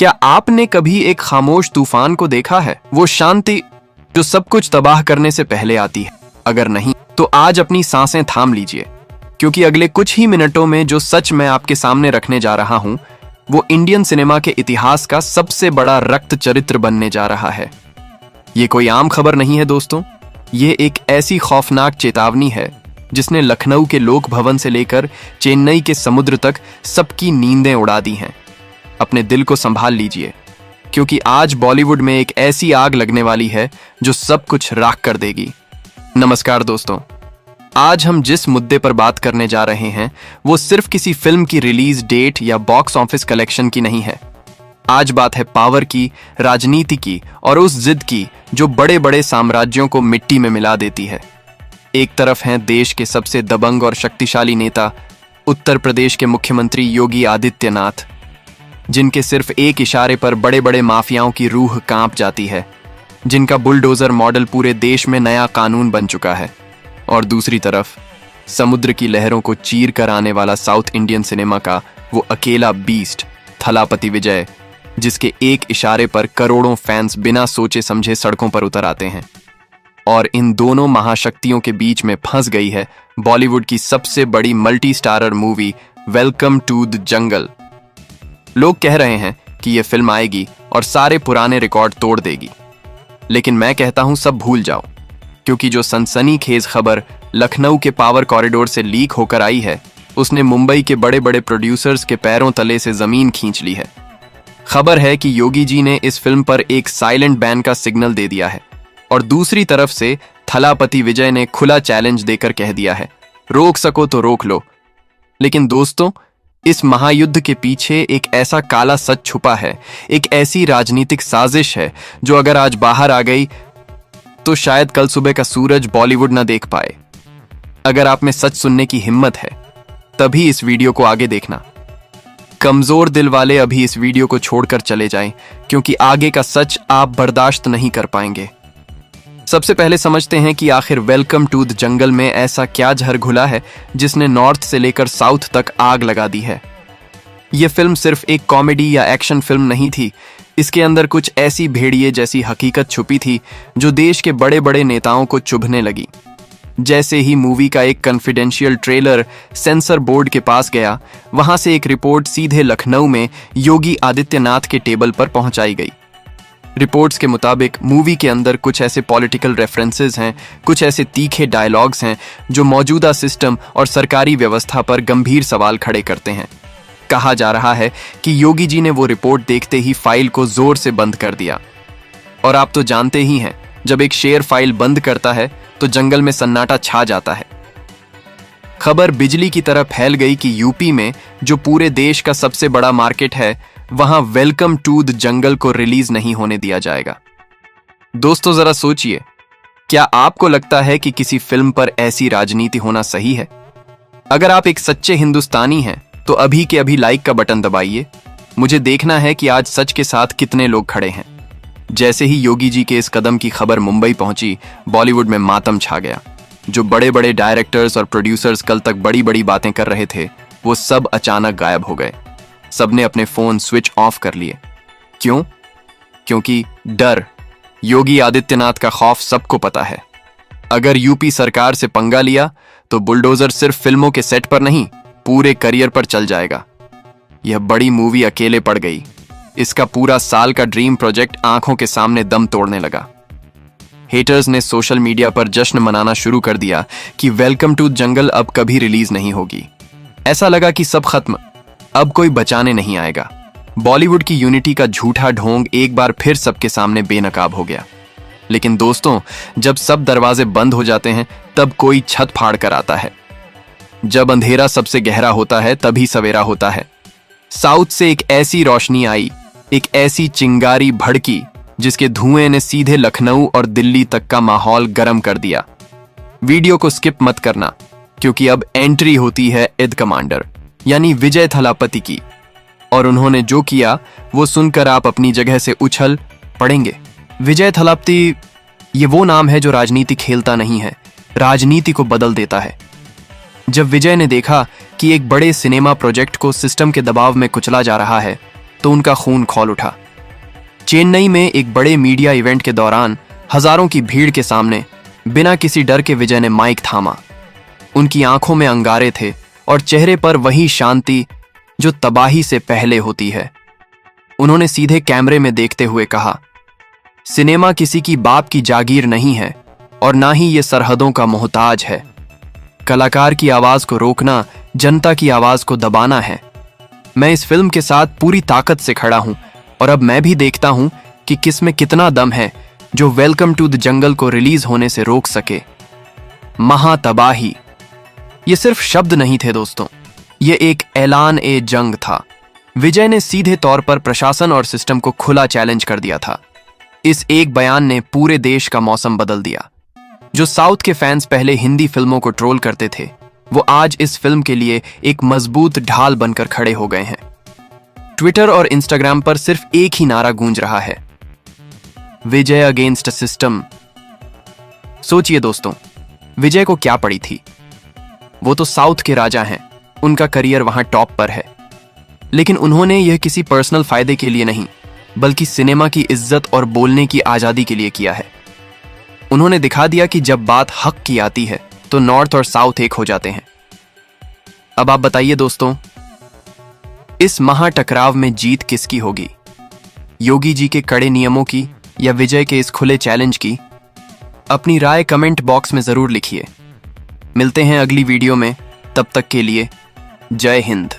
क्या आपने कभी एक खामोश तूफान को देखा है? वो शांति जो सब कुछ तबाह करने से पहले आती है। अगर नहीं तो आज अपनी सांसें थाम लीजिए, क्योंकि अगले कुछ ही मिनटों में जो सच मैं आपके सामने रखने जा रहा हूं वो इंडियन सिनेमा के इतिहास का सबसे बड़ा रक्त चरित्र बनने जा रहा है। ये कोई आम खबर नहीं है दोस्तों, ये एक ऐसी खौफनाक चेतावनी है जिसने लखनऊ के लोक भवन से लेकर चेन्नई के समुद्र तक सबकी नींदें उड़ा दी हैं। अपने दिल को संभाल लीजिए, क्योंकि आज बॉलीवुड में एक ऐसी आग लगने वाली है जो सब कुछ राख कर देगी। नमस्कार दोस्तों, आज हम जिस मुद्दे पर बात करने जा रहे हैं वो सिर्फ किसी फिल्म की रिलीज डेट या बॉक्स ऑफिस कलेक्शन की नहीं है। आज बात है पावर की, राजनीति की और उस जिद की जो बड़े बड़े साम्राज्यों को मिट्टी में मिला देती है। एक तरफ हैं देश के सबसे दबंग और शक्तिशाली नेता उत्तर प्रदेश के मुख्यमंत्री योगी आदित्यनाथ, जिनके सिर्फ एक इशारे पर बड़े बड़े माफियाओं की रूह कांप जाती है, जिनका बुलडोजर मॉडल पूरे देश में नया कानून बन चुका है। और दूसरी तरफ समुद्र की लहरों को चीर कर आने वाला साउथ इंडियन सिनेमा का वो अकेला बीस्ट थलापति विजय, जिसके एक इशारे पर करोड़ों फैंस बिना सोचे समझे सड़कों पर उतर आते हैं। और इन दोनों महाशक्तियों के बीच में फंस गई है बॉलीवुड की सबसे बड़ी multi starrer movie Welcome to the Jungle. लोग कह रहे हैं कि यह फिल्म आएगी और सारे पुराने रिकॉर्ड तोड़ देगी, लेकिन मैं कहता हूं सब भूल जाओ, क्योंकि जो सनसनीखेज खबर लखनऊ के पावर कॉरिडोर से लीक होकर आई है उसने मुंबई के बड़े बड़े प्रोड्यूसर्स के पैरों तले से जमीन खींच ली है। खबर है कि योगी जी ने इस फिल्म पर एक साइलेंट बैन का सिग्नल दे दिया है और दूसरी तरफ से थलापति विजय ने खुला चैलेंज देकर कह दिया है, रोक सको तो रोक लो। लेकिन दोस्तों, इस महायुद्ध के पीछे एक ऐसा काला सच छुपा है, एक ऐसी राजनीतिक साजिश है जो अगर आज बाहर आ गई तो शायद कल सुबह का सूरज बॉलीवुड ना देख पाए। अगर आप में सच सुनने की हिम्मत है तभी इस वीडियो को आगे देखना। कमजोर दिल वाले अभी इस वीडियो को छोड़कर चले जाएं, क्योंकि आगे का सच आप बर्दाश्त नहीं कर पाएंगे। सबसे पहले समझते हैं कि आखिर वेलकम टू द जंगल में ऐसा क्या जहर घुला है जिसने नॉर्थ से लेकर साउथ तक आग लगा दी है। यह फिल्म सिर्फ एक कॉमेडी या एक्शन फिल्म नहीं थी, इसके अंदर कुछ ऐसी भेड़िए जैसी हकीकत छुपी थी जो देश के बड़े बड़े नेताओं को चुभने लगी। जैसे ही मूवी का एक कॉन्फिडेंशियल ट्रेलर सेंसर बोर्ड के पास गया, वहां से एक रिपोर्ट सीधे लखनऊ में योगी आदित्यनाथ के टेबल पर पहुंचाई गई। रिपोर्ट्स के मुताबिक मूवी के अंदर कुछ ऐसे पॉलिटिकल रेफरेंसेस हैं, कुछ ऐसे तीखे डायलॉग्स हैं जो मौजूदा सिस्टम और सरकारी व्यवस्था पर गंभीर सवाल खड़े करते हैं। कहा जा रहा है कि योगी जी ने वो रिपोर्ट देखते ही फाइल को जोर से बंद कर दिया। और आप तो जानते ही हैं, जब एक शेर फाइल बंद करता है तो जंगल में सन्नाटा छा जाता है। खबर बिजली की तरह फैल गई कि यूपी में, जो पूरे देश का सबसे बड़ा मार्केट है, वहां वेलकम टू द जंगल को रिलीज नहीं होने दिया जाएगा। दोस्तों जरा सोचिए, क्या आपको लगता है कि किसी फिल्म पर ऐसी राजनीति होना सही है? अगर आप एक सच्चे हिंदुस्तानी हैं तो अभी के अभी लाइक का बटन दबाइए। मुझे देखना है कि आज सच के साथ कितने लोग खड़े हैं। जैसे ही योगी जी के इस कदम की खबर मुंबई पहुंची, बॉलीवुड में मातम छा गया। जो बड़े बड़े डायरेक्टर्स और प्रोड्यूसर्स कल तक बड़ी बड़ी बातें कर रहे थे वो सब अचानक गायब हो गए। सबने अपने फोन स्विच ऑफ कर लिए। क्यों? क्योंकि डर, योगी आदित्यनाथ का खौफ सबको पता है। अगर यूपी सरकार से पंगा लिया तो बुलडोजर सिर्फ फिल्मों के सेट पर नहीं, पूरे करियर पर चल जाएगा। यह बड़ी मूवी अकेले पड़ गई। इसका पूरा साल का ड्रीम प्रोजेक्ट आंखों के सामने दम तोड़ने लगा। हेटर्स ने सोशल मीडिया पर जश्न मनाना शुरू कर दिया कि वेलकम टू जंगल अब कभी रिलीज नहीं होगी। ऐसा लगा कि सब खत्म, अब कोई बचाने नहीं आएगा। बॉलीवुड की यूनिटी का झूठा ढोंग एक बार फिर सबके सामने बेनकाब हो गया। लेकिन दोस्तों, जब सब दरवाजे बंद हो जाते हैं तब कोई छत फाड़ कर आता है। जब अंधेरा सबसे गहरा होता है तभी सवेरा होता है। साउथ से एक ऐसी रोशनी आई, एक ऐसी चिंगारी भड़की जिसके धुएं ने सीधे लखनऊ और दिल्ली तक का माहौल गर्म कर दिया। वीडियो को स्किप मत करना, क्योंकि अब एंट्री होती है ईद कमांडर यानी विजय थलापति की। और उन्होंने जो किया वो सुनकर आप अपनी जगह से उछल पड़ेंगे। विजय थलापति, ये वो नाम है जो राजनीति खेलता नहीं है, राजनीति को बदल देता है। जब विजय ने देखा कि एक बड़े सिनेमा प्रोजेक्ट को सिस्टम के दबाव में कुचला जा रहा है, तो उनका खून खौल उठा। चेन्नई में एक बड़े मीडिया इवेंट के दौरान हजारों की भीड़ के सामने बिना किसी डर के विजय ने माइक थामा। उनकी आंखों में अंगारे थे और चेहरे पर वही शांति जो तबाही से पहले होती है। उन्होंने सीधे कैमरे में देखते हुए कहा, सिनेमा किसी की बाप की जागीर नहीं है और ना ही ये सरहदों का मोहताज है। कलाकार की आवाज को रोकना जनता की आवाज को दबाना है। मैं इस फिल्म के साथ पूरी ताकत से खड़ा हूं और अब मैं भी देखता हूं कि किस में कितना दम है जो वेलकम टू द जंगल को रिलीज होने से रोक सके। महातबाही, ये सिर्फ शब्द नहीं थे दोस्तों, ये एक ऐलान ए जंग था। विजय ने सीधे तौर पर प्रशासन और सिस्टम को खुला चैलेंज कर दिया था। इस एक बयान ने पूरे देश का मौसम बदल दिया। जो साउथ के फैंस पहले हिंदी फिल्मों को ट्रोल करते थे, वो आज इस फिल्म के लिए एक मजबूत ढाल बनकर खड़े हो गए हैं। ट्विटर और इंस्टाग्राम पर सिर्फ एक ही नारा गूंज रहा है, विजय अगेंस्ट सिस्टम। सोचिए दोस्तों, विजय को क्या पड़ी थी? वो तो साउथ के राजा हैं, उनका करियर वहां टॉप पर है। लेकिन उन्होंने यह किसी पर्सनल फायदे के लिए नहीं, बल्कि सिनेमा की इज्जत और बोलने की आजादी के लिए किया है। उन्होंने दिखा दिया कि जब बात हक की आती है तो नॉर्थ और साउथ एक हो जाते हैं। अब आप बताइए दोस्तों, इस महाटकराव में जीत किसकी होगी? योगी जी के कड़े नियमों की या विजय के इस खुले चैलेंज की? अपनी राय कमेंट बॉक्स में जरूर लिखिए। मिलते हैं अगली वीडियो में, तब तक के लिए जय हिंद।